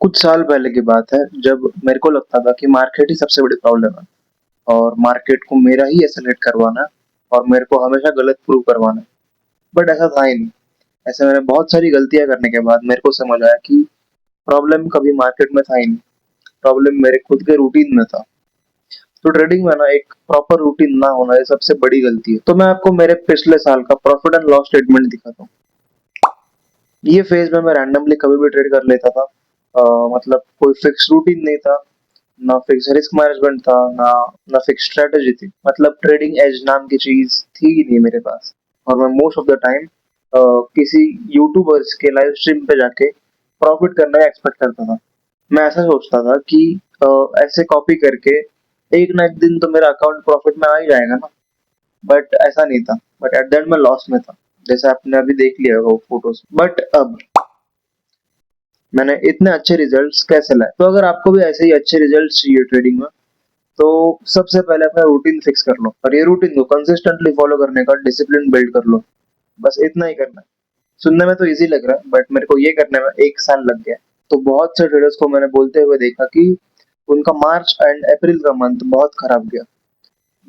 कुछ साल पहले की बात है जब मेरे को लगता था कि मार्केट ही सबसे बड़ी प्रॉब्लम है और मार्केट को मेरा ही एस्केलेट करवाना है और मेरे को हमेशा गलत प्रूव करवाना है। बट ऐसा था ही नहीं। ऐसे मैंने बहुत सारी गलतियां करने के बाद मेरे को समझ आया कि प्रॉब्लम कभी मार्केट में था ही नहीं। प्रॉब्लम मेरे खुद के रूटीन में था। तो ट्रेडिंग में ना एक प्रॉपर रूटीन ना होना ये सबसे बड़ी गलती है। तो मैं आपको मेरे पिछले साल का प्रॉफिट एंड लॉस स्टेटमेंट दिखाता हूँ। ये फेज में मैं रैंडमली कभी भी ट्रेड कर लेता था। मतलब कोई फिक्स रूटीन नहीं था, ना फिक्स रिस्क मैनेजमेंट था, ना ना फिक्स स्ट्रेटजी थी। मतलब ट्रेडिंग एज नाम की चीज थी ही नहीं मेरे पास। और मैं मोस्ट ऑफ द टाइम किसी यूट्यूबर्स के लाइव स्ट्रीम पे जाके प्रॉफिट करने का एक्सपेक्ट करता था। मैं ऐसा सोचता था कि ऐसे कॉपी करके एक ना एक दिन तो मेरा अकाउंट प्रॉफिट में आ ही जाएगा ना। बट ऐसा नहीं था। बट एट द एंड मैं लॉस में था, जैसे आपने अभी देख लिया होगा फोटोज। बट अब मैंने इतने अच्छे रिजल्ट्स कैसे लाए? तो अगर आपको भी ऐसे ही अच्छे रिजल्ट्स चाहिए ट्रेडिंग में, तो सबसे पहले अपना रूटीन फिक्स कर लो और ये रूटीन को कंसिस्टेंटली फॉलो करने का डिसिप्लिन बिल्ड कर लो। बस इतना ही करना है। सुनने में तो इजी लग रहा है बट मेरे को ये करने में 1 साल लग गया। तो बहुत से ट्रेडर्स को मैंने बोलते हुए देखा कि उनका मार्च एंड अप्रैल का मंथ बहुत खराब गया।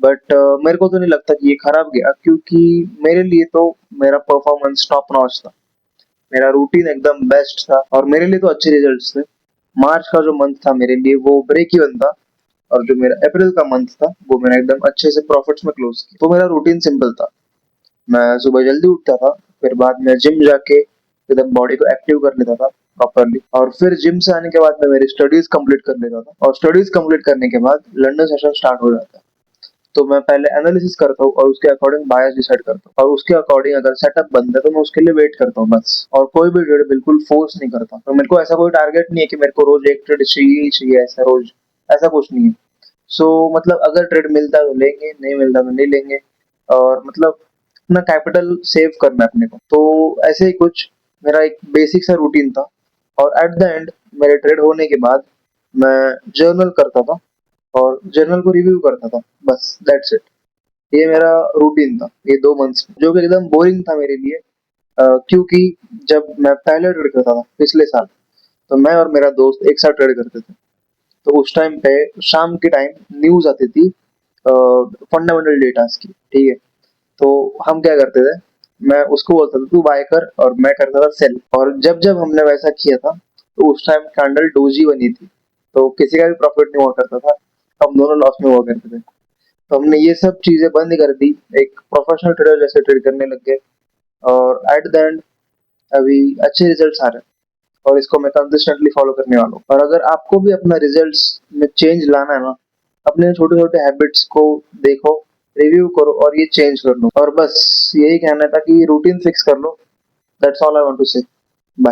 बट मेरे को तो नहीं लगता कि ये खराब गया, क्योंकि मेरे लिए तो मेरा परफॉर्मेंस टॉप नॉच था। मेरा रूटीन एकदम बेस्ट था और मेरे लिए तो अच्छे रिजल्ट्स थे। मार्च का जो मंथ था मेरे लिए वो ब्रेक इवन था। और जो मेरा अप्रैल का मंथ था वो मैंने एकदम अच्छे से प्रॉफिट्स में क्लोज किया। तो मेरा रूटीन सिंपल था। मैं सुबह जल्दी उठता था, फिर बाद में जिम जाके एकदम बॉडी को एक्टिव कर लेता था प्रॉपरली, और फिर जिम से आने के बाद मैं मेरी स्टडीज कंप्लीट कर लेता था, और स्टडीज कंप्लीट करने के बाद लंदन सेशन स्टार्ट हो जाता है। तो मैं पहले एनालिसिस करता हूँ और उसके अकॉर्डिंग बायस डिसाइड करता हूँ, और उसके अकॉर्डिंग अगर सेटअप बनता है तो मैं उसके लिए वेट करता हूँ बस। और कोई भी ट्रेड बिल्कुल फोर्स नहीं करता। तो मेरे को ऐसा कोई टारगेट नहीं है कि मेरे को रोज एक ट्रेड चाहिए ही चाहिए, ऐसा रोज ऐसा कुछ नहीं है। सो मतलब अगर ट्रेड मिलता है तो लेंगे, नहीं मिलता तो नहीं लेंगे। और मतलब अपना कैपिटल सेव करना है अपने को। तो ऐसे ही कुछ मेरा एक बेसिक सा रूटीन था। और एट द एंड मेरे ट्रेड होने के बाद मैं जर्नल करता था और जर्नल को रिव्यू करता था। बस दैट्स इट। ये मेरा रूटीन था ये 2 मंथ्स में, जो कि एकदम बोरिंग था मेरे लिए। क्योंकि जब मैं पहले ट्रेड करता था पिछले साल, तो मैं और मेरा दोस्त एक साथ ट्रेड करते थे। तो उस टाइम पे शाम के टाइम न्यूज आती थी फंडामेंटल डेटास की, ठीक है। तो हम क्या करते थे, मैं उसको बोलता था तू बाय कर और मैं करता था सेल। और जब जब हमने वैसा किया था तो उस टाइम कैंडल डोजी बनी थी, तो किसी का भी प्रॉफिट नहीं हुआ करता था। हम दोनों लॉस में हुआ करते थे। तो हमने ये सब चीजें बंद कर दी, एक प्रोफेशनल ट्रेडर जैसे ट्रेड करने लग गए। और एट द एंड अभी अच्छे रिजल्ट्स आ रहे हैं और इसको मैं कंसिस्टेंटली फॉलो करने वाला हूँ। और अगर आपको भी अपना रिजल्ट्स में चेंज लाना है ना, अपने छोटे छोटे हैबिट्स को देखो, रिव्यू करो और ये चेंज कर लो। और बस यही कहना था कि रूटीन फिक्स कर लो। That's all I want to say. Bye.